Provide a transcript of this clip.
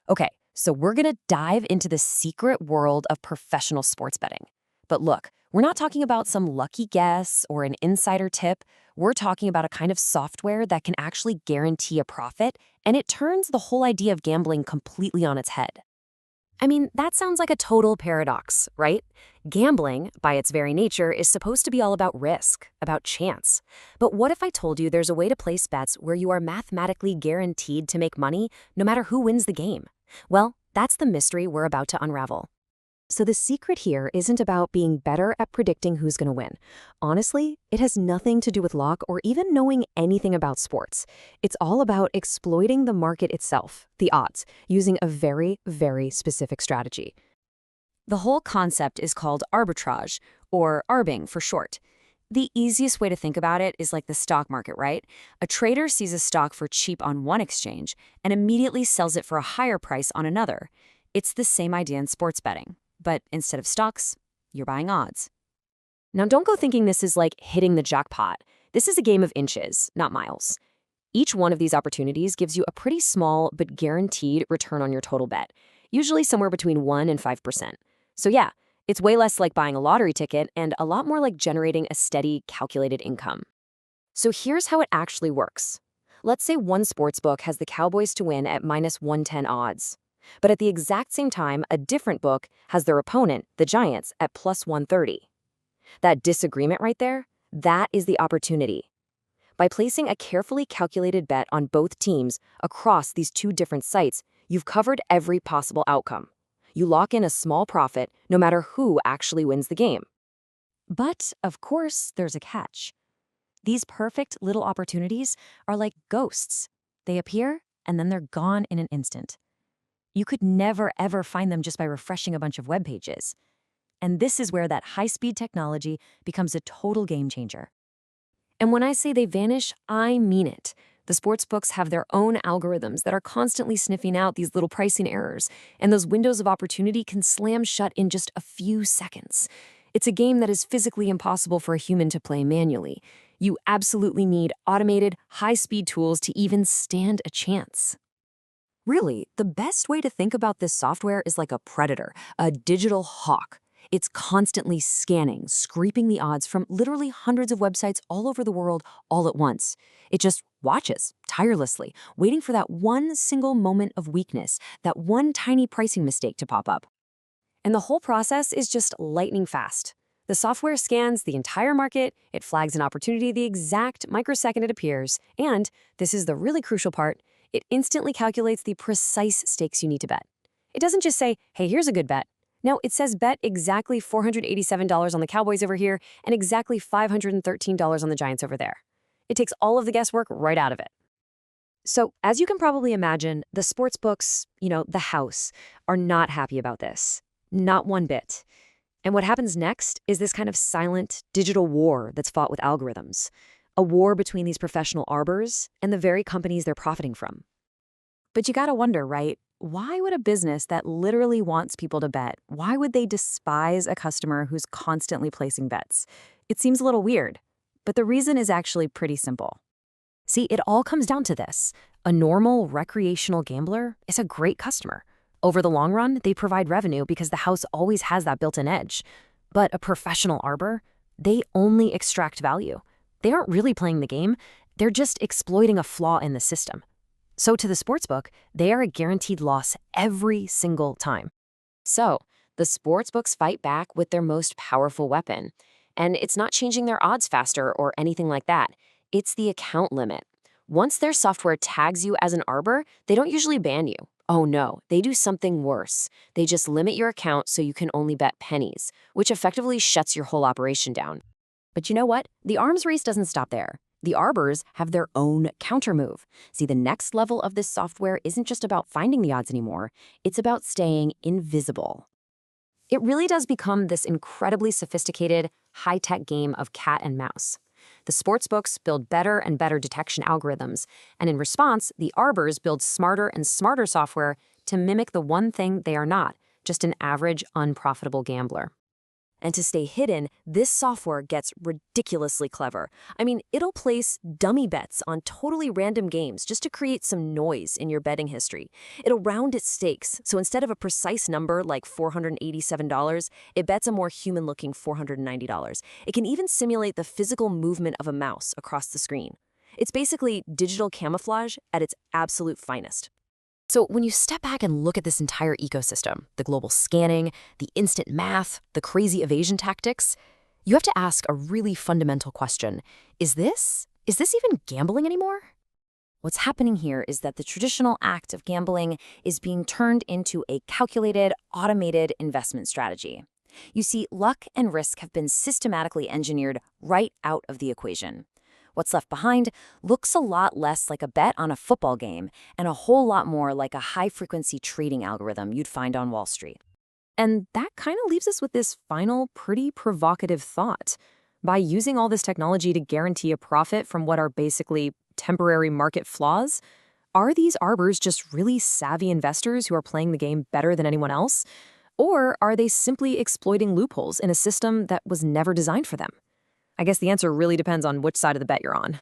Okay, so we're going to dive into the secret world of professional sports betting. But look, we're not talking about some lucky guess or an insider tip. We're talking about a kind of software that can actually guarantee a profit, and it turns the whole idea of gambling completely on its head. I mean, that sounds like a total paradox, right? Gambling, by its very nature, is supposed to be all about risk, about chance. But what if I told you there's a way to place bets where you are mathematically guaranteed to make money no matter who wins the game? Well, that's the mystery we're about to unravel. So the secret here isn't about being better at predicting who's going to win. Honestly, it has nothing to do with luck or even knowing anything about sports. It's all about exploiting the market itself, the odds, using a very, very specific strategy. The whole concept is called arbitrage, or arbing for short. The easiest way to think about it is like the stock market, right? A trader sees a stock for cheap on one exchange and immediately sells it for a higher price on another. It's the same idea in sports betting. But instead of stocks, you're buying odds. Now, don't go thinking this is like hitting the jackpot. This is a game of inches, not miles. Each one of these opportunities gives you a pretty small but guaranteed return on your total bet, usually somewhere between 1 and 5%. So yeah, it's way less like buying a lottery ticket and a lot more like generating a steady, calculated income. So here's how it actually works. Let's say one sportsbook has the Cowboys to win at minus 110 odds. But at the exact same time, a different book has their opponent, the Giants, at plus 130. That disagreement right there, that is the opportunity. By placing a carefully calculated bet on both teams across these two different sites, you've covered every possible outcome. You lock in a small profit no matter who actually wins the game. But, of course, there's a catch. These perfect little opportunities are like ghosts. They appear, and then they're gone in an instant. You could never, ever find them just by refreshing a bunch of web pages. And this is where that high-speed technology becomes a total game changer. And when I say they vanish, I mean it. The sports books have their own algorithms that are constantly sniffing out these little pricing errors, and those windows of opportunity can slam shut in just a few seconds. It's a game that is physically impossible for a human to play manually. You absolutely need automated, high-speed tools to even stand a chance. Really, the best way to think about this software is like a predator, a digital hawk. It's constantly scanning, scraping the odds from literally hundreds of websites all over the world all at once. It just watches, tirelessly, waiting for that one single moment of weakness, that one tiny pricing mistake to pop up. And the whole process is just lightning fast. The software scans the entire market, it flags an opportunity the exact microsecond it appears, and, this is the really crucial part, it instantly calculates the precise stakes you need to bet. It doesn't just say, hey, here's a good bet. No, it says bet exactly $487 on the Cowboys over here and exactly $513 on the Giants over there. It takes all of the guesswork right out of it. So, as you can probably imagine, the sports books, the house, are not happy about this. Not one bit. And what happens next is this kind of silent digital war that's fought with algorithms. A war between these professional arbors and the very companies they're profiting from. But you gotta wonder, right? Why would a business that literally wants people to bet, why would they despise a customer who's constantly placing bets? It seems a little weird, but the reason is actually pretty simple. See, it all comes down to this. A normal recreational gambler is a great customer. Over the long run, they provide revenue because the house always has that built-in edge. But a professional arbor, they only extract value. They aren't really playing the game, they're just exploiting a flaw in the system. So to the sportsbook, they are a guaranteed loss every single time. So the sportsbooks fight back with their most powerful weapon. And it's not changing their odds faster or anything like that. It's the account limit. Once their software tags you as an arbor, they don't usually ban you. Oh no, they do something worse. They just limit your account so you can only bet pennies, which effectively shuts your whole operation down. But you know what? The arms race doesn't stop there. The arbors have their own countermove. See, the next level of this software isn't just about finding the odds anymore. It's about staying invisible. It really does become this incredibly sophisticated, high-tech game of cat and mouse. The sportsbooks build better and better detection algorithms, and in response, the arbors build smarter and smarter software to mimic the one thing they are not, just an average, unprofitable gambler. And to stay hidden, this software gets ridiculously clever. I mean, it'll place dummy bets on totally random games just to create some noise in your betting history. It'll round its stakes, so instead of a precise number like $487, it bets a more human-looking $490. It can even simulate the physical movement of a mouse across the screen. It's basically digital camouflage at its absolute finest. So when you step back and look at this entire ecosystem, the global scanning, the instant math, the crazy evasion tactics, you have to ask a really fundamental question. Is this even gambling anymore? What's happening here is that the traditional act of gambling is being turned into a calculated, automated investment strategy. You see, luck and risk have been systematically engineered right out of the equation. What's left behind looks a lot less like a bet on a football game and a whole lot more like a high-frequency trading algorithm you'd find on Wall Street. And that kind of leaves us with this final, pretty provocative thought. By using all this technology to guarantee a profit from what are basically temporary market flaws, are these arbors just really savvy investors who are playing the game better than anyone else? Or are they simply exploiting loopholes in a system that was never designed for them? I guess the answer really depends on which side of the bet you're on.